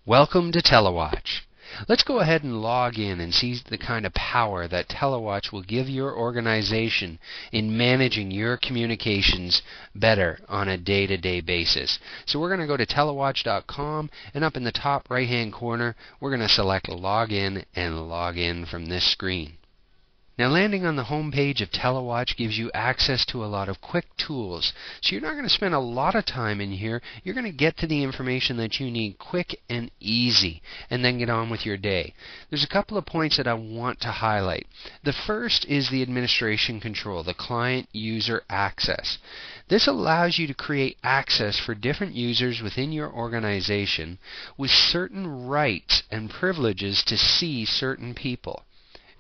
Welcome to Tele-Watch. Let's go ahead and log in and see the kind of power that Tele-Watch will give your organization in managing your communications better on a day-to-day basis. So we're going to go to telewatch.com, and up in the top right-hand corner, we're going to select Login and log in from this screen. Now, landing on the home page of Tele-Watch gives you access to a lot of quick tools. So you're not going to spend a lot of time in here. You're going to get to the information that you need quick and easy, and then get on with your day. There's a couple of points that I want to highlight. The first is the administration control, the client user access. This allows you to create access for different users within your organization with certain rights and privileges to see certain people,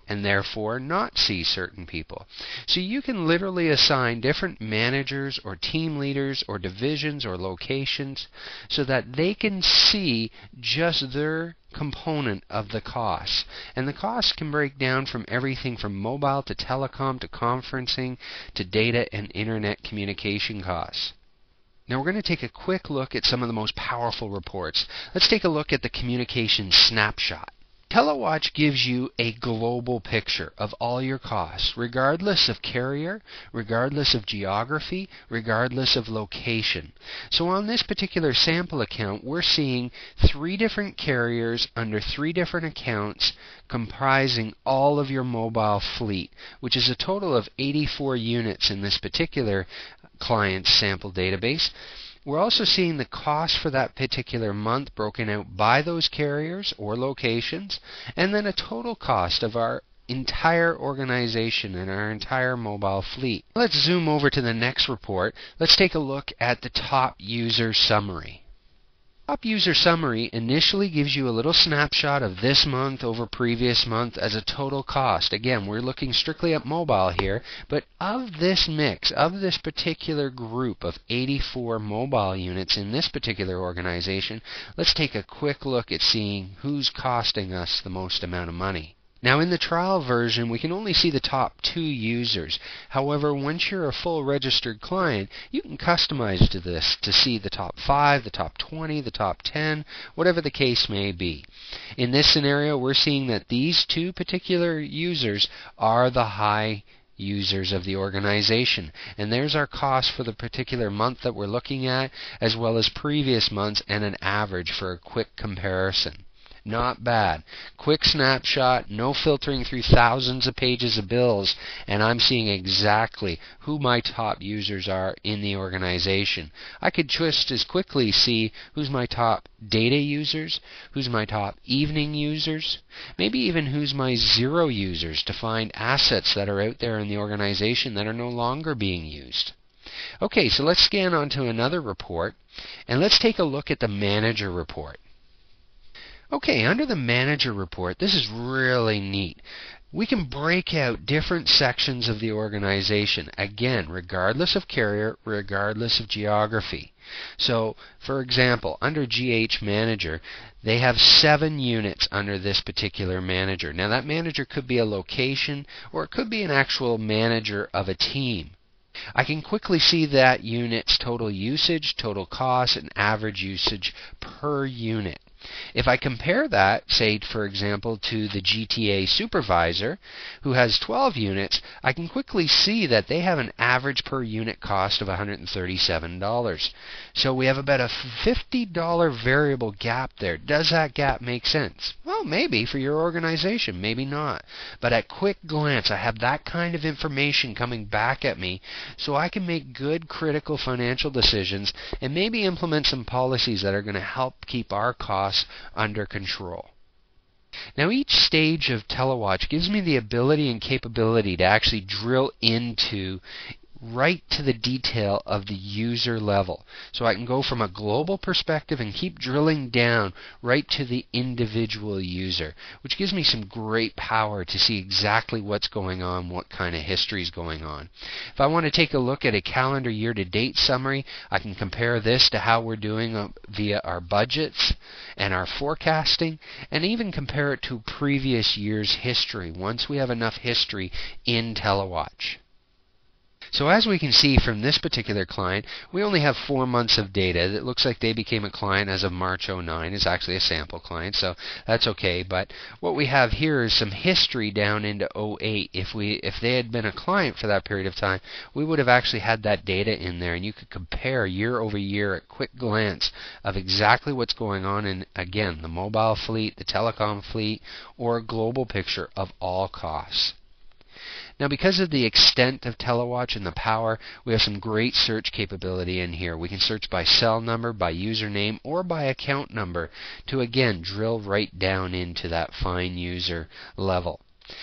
and therefore not see certain people. So you can literally assign different managers or team leaders or divisions or locations so that they can see just their component of the costs. And the costs can break down from everything from mobile to telecom to conferencing to data and internet communication costs. Now we're going to take a quick look at some of the most powerful reports. Let's take a look at the communication snapshot. Tele-Watch gives you a global picture of all your costs, regardless of carrier, regardless of geography, regardless of location. So on this particular sample account, we're seeing 3 different carriers under 3 different accounts comprising all of your mobile fleet, which is a total of 84 units in this particular client's sample database. We're also seeing the cost for that particular month broken out by those carriers or locations, and then a total cost of our entire organization and our entire mobile fleet. Let's zoom over to the next report. Let's take a look at the top user summary. Top user summary initially gives you a little snapshot of this month over previous month as a total cost. Again, we're looking strictly at mobile here, but of this mix, of this particular group of 84 mobile units in this particular organization, let's take a quick look at seeing who's costing us the most amount of money. Now in the trial version, we can only see the top 2 users. However, once you're a full registered client, you can customize to this to see the top 5, the top 20, the top 10, whatever the case may be. In this scenario, we're seeing that these 2 particular users are the high users of the organization. And there's our cost for the particular month that we're looking at, as well as previous months and an average for a quick comparison. Not bad. Quick snapshot, no filtering through thousands of pages of bills, and I'm seeing exactly who my top users are in the organization. I could just as quickly see who's my top data users, who's my top evening users, maybe even who's my 0 users to find assets that are out there in the organization that are no longer being used. Okay, so let's scan on to another report, and let's take a look at the manager report. Okay, under the manager report, this is really neat. We can break out different sections of the organization, again, regardless of carrier, regardless of geography. So, for example, under GH Manager, they have 7 units under this particular manager. Now, that manager could be a location, or it could be an actual manager of a team. I can quickly see that unit's total usage, total cost, and average usage per unit. If I compare that, say, for example, to the GTA supervisor, who has 12 units, I can quickly see that they have an average per unit cost of $137. So we have about a $50 variable gap there. Does that gap make sense? Well, maybe for your organization, maybe not. But at quick glance, I have that kind of information coming back at me, so I can make good critical financial decisions and maybe implement some policies that are going to help keep our costs under control. Now, each stage of Tele-Watch gives me the ability and capability to actually drill into right to the detail of the user level. So I can go from a global perspective and keep drilling down right to the individual user, which gives me some great power to see exactly what's going on, what kind of history is going on. If I want to take a look at a calendar year-to-date summary, I can compare this to how we're doing via our budgets and our forecasting, and even compare it to previous year's history once we have enough history in Tele-Watch. So as we can see from this particular client, we only have 4 months of data. It looks like they became a client as of March '09. It's actually a sample client, so that's okay. But what we have here is some history down into '08. If they had been a client for that period of time, we would have actually had that data in there, and you could compare year over year at quick glance of exactly what's going on in, again, the mobile fleet, the telecom fleet, or a global picture of all costs. Now, because of the extent of Tele-Watch and the power, we have some great search capability in here. We can search by cell number, by username, or by account number to, again, drill right down into that fine user level.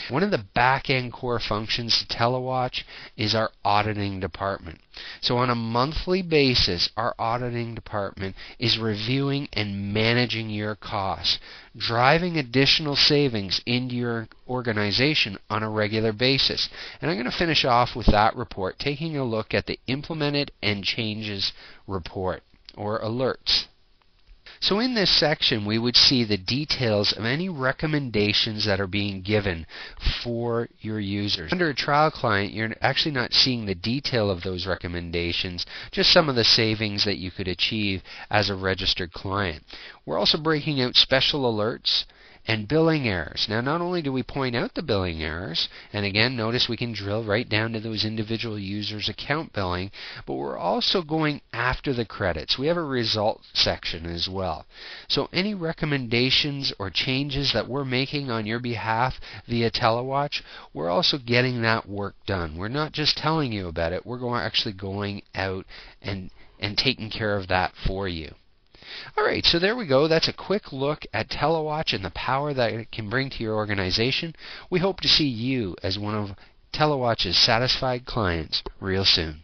One of the back-end core functions to Tele-Watch is our auditing department. So on a monthly basis, our auditing department is reviewing and managing your costs, driving additional savings into your organization on a regular basis. And I'm going to finish off with that report, taking a look at the implemented and changes report, or alerts. So in this section, we would see the details of any recommendations that are being given for your users. Under a trial client, you're actually not seeing the detail of those recommendations, just some of the savings that you could achieve as a registered client. We're also breaking out special alerts and billing errors. Now, not only do we point out the billing errors, and again, notice we can drill right down to those individual users' account billing, but we're also going after the credits. We have a result section as well. So any recommendations or changes that we're making on your behalf via Tele-Watch, we're also getting that work done. We're not just telling you about it, we're actually going out and taking care of that for you. Alright, so there we go. That's a quick look at Tele-Watch and the power that it can bring to your organization. We hope to see you as one of Tele-Watch's satisfied clients real soon.